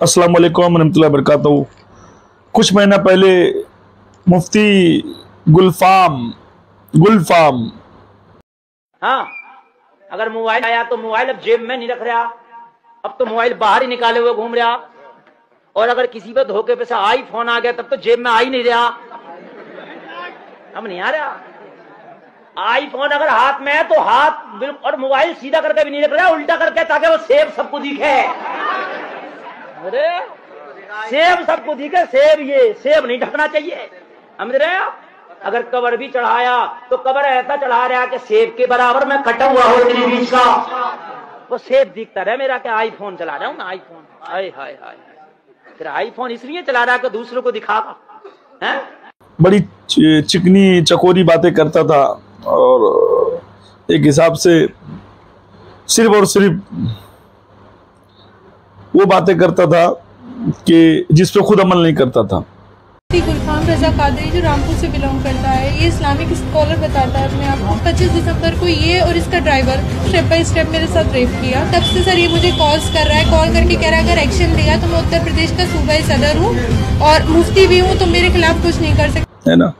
अस्सलाम वालेकुम रहमतुल्लाहि व बरकातहू। कुछ महीना पहले मुफ्ती गुलफाम हाँ, अगर मोबाइल आया तो मोबाइल अब जेब में नहीं रख रहा, अब तो मोबाइल बाहर ही निकाले हुए घूम रहा। और अगर किसी पे धोखे पे से आईफोन आ गया तब तो जेब में आ ही नहीं रहा, अब नहीं आ रहा। आईफोन अगर हाथ में है तो हाथ बिल्कुल, और मोबाइल सीधा करके भी नहीं रख रहा, उल्टा करके, ताकि वो सेब सबको दिखे। अरे सेब सबको दिखे, सेब नहीं ढकना चाहिए, समझ रहे हो। अगर कवर भी चढ़ाया तो कवर ऐसा चढ़ा रहा कि सेब के बराबर में कटा हुआ हो इतनी बीच का, वो सेब दिखता रहे मेरा कि आईफोन चला रहा हूं ना। आईफोन, हाय हाय हाय, फिर आईफोन इसलिए चला रहा कि दूसरों को दिखावा है। बड़ी चिकनी चकोरी बातें करता था और एक हिसाब से सिर्फ और सिर्फ वो बातें करता था कि जिस पे खुद अमल नहीं करता था। गुलफाम रजा कादरी जो रामपुर से बिलोंग करता है, ये इस्लामिक स्कॉलर बताता है अपने आप को। 25 दिसंबर को ये और इसका ड्राइवर स्टेप बाय स्टेप मेरे साथ रेप किया। तब से सर ये मुझे कॉल्स कर रहा है, कॉल करके कह रहा है अगर एक्शन लिया तो मैं उत्तर प्रदेश का सूबाई सदर हूँ और मुफ्ती भी हूँ, तो मेरे खिलाफ कुछ नहीं कर सकते, है ना।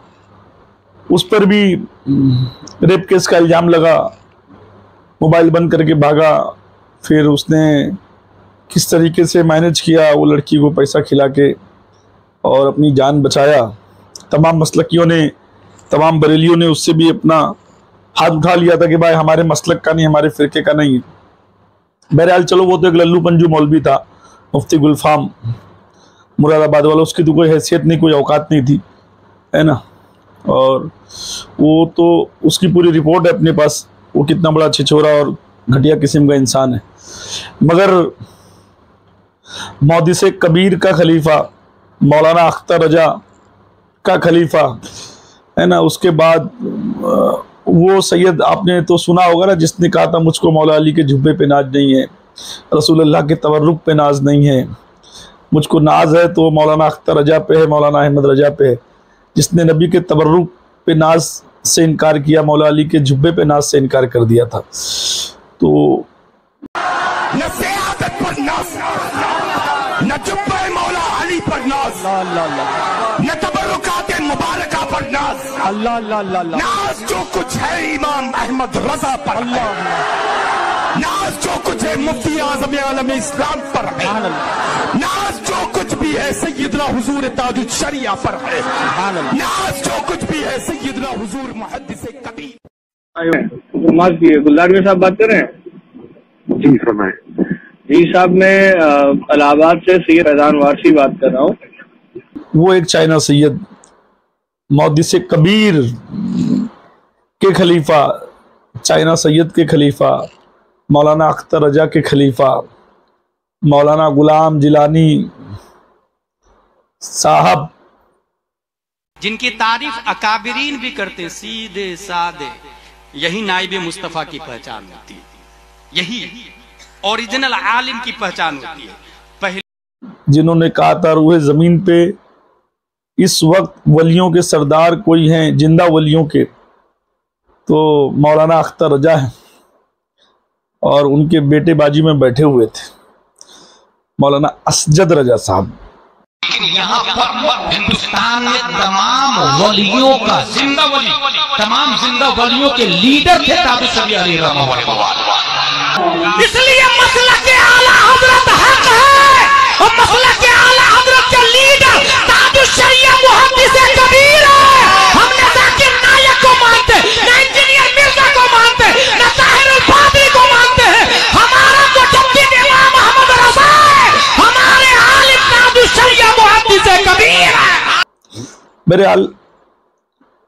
उस पर भी रेप केस का इल्जाम लगा, मोबाइल बंद करके भागा। फिर उसने किस तरीके से मैनेज किया वो लड़की को पैसा खिला के और अपनी जान बचाया। तमाम मसलकियों ने, तमाम बरेलियों ने उससे भी अपना हाथ उठा लिया था कि भाई हमारे मसलक का नहीं, हमारे फिरके का नहीं। बहरहाल चलो, वो तो एक लल्लू पंजू मौलवी था, मुफ्ती गुलफाम मुरादाबाद वाला, उसकी तो कोई हैसियत नहीं, कोई औकात नहीं थी, है ना। और वो तो उसकी पूरी रिपोर्ट है अपने पास, वो कितना बड़ा छिछोरा और घटिया किस्म का इंसान है। मगर मोहद्दिस कबीर का खलीफा, मौलाना अख्तर रजा का खलीफा, है ना, उसके बाद वो सैयद, आपने तो सुना होगा ना, जिसने कहा था मुझको मौला अली के जुब्बे पे नाज नहीं है, रसूलुल्लाह के तवर्रुक पे नाज नहीं है, मुझको नाज है तो मौलाना अख्तर रजा पे है, मौलाना अहमद रजा पे है। जिसने नबी के तवर्रुक पे नाज से इनकार किया, मौला अली के जुब्बे पे नाज से इनकार कर दिया था। तो न क़यादत पर नाज, न जुब्बे मौला अली पर नाज, न तबर्रुकात मुबारका पर नाज, नाज जो कुछ है इमाम अहमद रजा पर, नाज जो कुछ है मुफ्ती आज़म आलम इस्लाम पर है, नाज जो कुछ भी है सैयदना हुजूर ताजुल शरिया पर है, नाज जो कुछ भी है सैयदना हुजूर मुहद्दिस कबीर। गुलदार साहब बात कर रहे हैं? जी फरमाएं। जी साहब, मैं इलाहाबाद से सैयद फैजान वारसी बात कर रहा हूँ। वो एक चाइना सैयद, मुहद्दिस कबीर के खलीफा, चाइना सैयद के खलीफा, मौलाना अख्तर रजा के खलीफा, मौलाना गुलाम जिलानी साहब, जिनकी तारीफ अकाबिरीन भी करते, सीधे सादे, यही नाइबे मुस्तफा की पहचान होती है, यही ओरिजिनल आलिम की पहचान होती है। पहले जिन्होंने कहा था रूहे जमीन पे इस वक्त वलियों के सरदार कोई हैं, जिंदा वलियों के, तो मौलाना अख्तर रजा है और उनके बेटे बाजी में बैठे हुए थे मौलाना असजद रजा साहब। लेकिन यहाँ पर हिंदुस्तान में तमाम वलियों का जिंदा वली, तमाम जिंदा वलियों के लीडर थे ताबिश शबी अली रहमतुल्लाह। इसलिए मसलक के आला हजरत हक है और मसलक के आला हजरत के लीडर ताबिश शरिया मुहद्दिस कबीर है। हम न जाकिर नायक को मानते, न इंजीनियर मिर्जा को मानते, न ताहिर अल-फादरी को मानते हैं। हमारा तो जब्बी इमाम अहमद रजा है, हमारे आलिम ताबिश शरिया मुहद्दिस कबीर है। मेरे हाल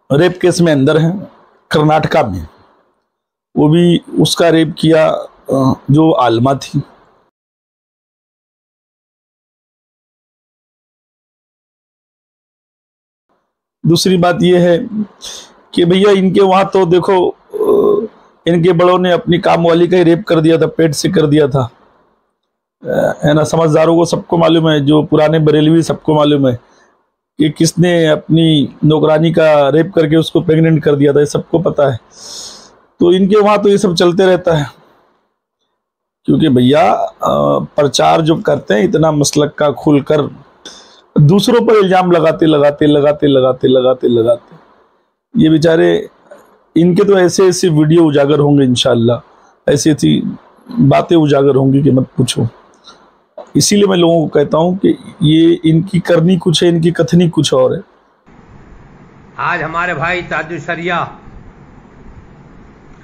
रेप केस में अंदर हैं, कर्नाटका में, वो भी उसका रेप किया जो आलमा थी। दूसरी बात यह है कि भैया इनके वहां तो देखो, इनके बड़ों ने अपनी काम वाली का ही रेप कर दिया था, पेट से कर दिया था, है ना। समझदारों को सबको मालूम है, जो पुराने बरेलवी सबको मालूम है कि किसने अपनी नौकरानी का रेप करके उसको प्रेग्नेंट कर दिया था, ये सबको पता है। तो इनके वहां तो ये सब चलते रहता है क्योंकि भैया प्रचार जब करते हैं इतना मसलक का खुल कर, दूसरों पर इल्जाम लगाते लगाते लगाते लगाते लगाते लगाते ये बेचारे, इनके तो ऐसे ऐसे वीडियो उजागर होंगे इंशाअल्लाह, ऐसी ऐसी बातें उजागर होंगी कि मत पूछो। इसीलिए मैं लोगों को कहता हूं कि ये इनकी करनी कुछ है, इनकी कथनी कुछ और है। आज हमारे भाई ताजुल शरिया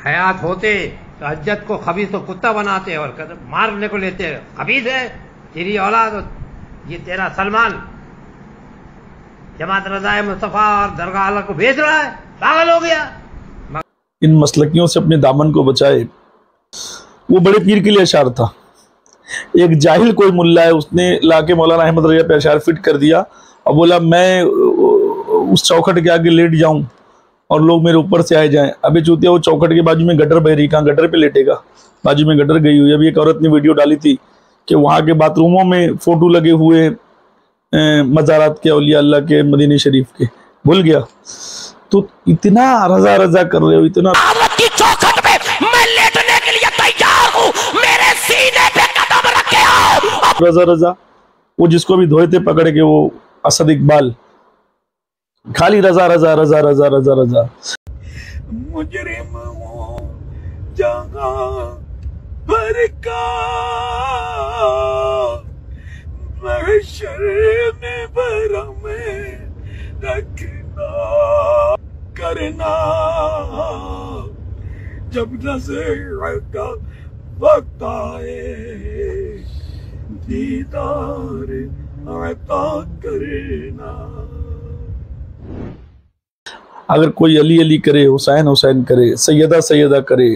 हयात होते तो हज्जत को खबीस तो कुत्ता बनाते और मारने को लेते, खबीस है तेरी औलाद, ये तेरा सलमान जमात रज़ाए मुस्तफ़ा और दरगाह अल्लाह को भेज रहा है, पागल हो गया। इन मसलकियों से अपने दामन को बचाए। वो बड़े पीर के लिए अशार था। एक जाहिल कोई मुल्ला है, उसने लाके मौलाना अहमद रजा पे अशार फिट कर दिया और बोला मैं उस चौखट के आगे लेट जाऊं और लोग मेरे ऊपर से आए जाएं। अबे चूतिया, वो चौखट के बाजू में गटर बह रही, कहाँ गटर पे लेटेगा, बाजू में गटर गई हुई। अभी एक औरत ने वीडियो डाली थी कि वहाँ के बाथरूमों में फोटो लगे हुए मज़ारात के, औलिया अल्लाह के, मदीने शरीफ के, भूल गया। तो इतना रजा रजा कर रहे हो, इतना की चौखट पे मैं लेटने के लिए तैयार हूं, मेरे सीने पे कदम रखे आओ। रजा रजा, वो जिसको भी धोए थे पकड़ के, वो असद इकबाल, खाली रजा रजा रजा रजा रजा रजा। मुजरिम हूँ जहाँ पर का महशर में बरा में रखना करना, जब नज़र का वक्त आए दीदार अता करना। अगर कोई अली अली करे, हुसैन हुसैन करे, सैयदा सैयदा करे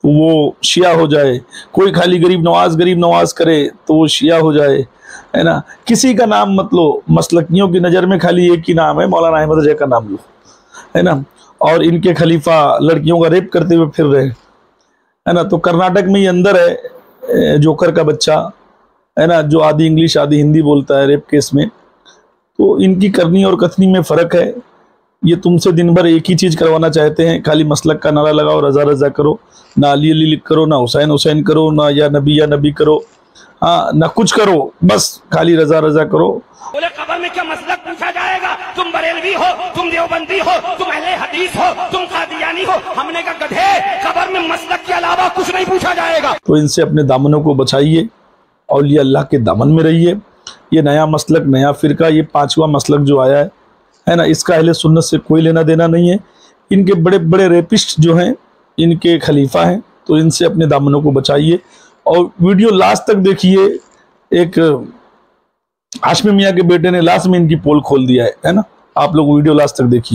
तो वो शिया हो जाए, कोई खाली गरीब नवाज करे तो वो शिया हो जाए, है ना। किसी का नाम मत लो, मसलकियों की नज़र में खाली एक ही नाम है, मौलाना अहमद रजा का नाम लो, है ना। और इनके खलीफा लड़कियों का रेप करते हुए फिर रहे, है ना। तो कर्नाटक में ये अंदर है जोकर का बच्चा, है ना, जो आधी इंग्लिश आधी हिंदी बोलता है रेप केस में। तो इनकी करनी और कथनी में फ़र्क है। ये तुमसे दिन भर एक ही चीज़ करवाना चाहते हैं, खाली मसलक का नारा लगाओ, रजा रजा करो, ना अली अली करो, ना हुसैन हुसैन करो, ना या नबी करो, हाँ ना कुछ करो, बस खाली रजा रजा करो। बोले कब्र में क्या मसलक पूछा जाएगा? तुम बरेलवी हो, तुम देवबंदी हो, तुम अहले हदीस हो, तुम कादियानी हो। हमने कहा गधे, कब्र में मसलक के अलावा कुछ नहीं पूछा जाएगा। तो इनसे अपने दामनों को बचाइए, औलिया अल्लाह के दामन में रहिए। ये नया मसलक, नया फिरका, ये 5वां मसलक जो आया है ना, इसका अहले सुन्नत से कोई लेना देना नहीं है। इनके बड़े बड़े रेपिस्ट जो हैं इनके खलीफा हैं, तो इनसे अपने दामनों को बचाइए। और वीडियो लास्ट तक देखिए। एक हाशमी मियाँ के बेटे ने लास्ट में इनकी पोल खोल दिया है ना। आप लोग वीडियो लास्ट तक देखिए।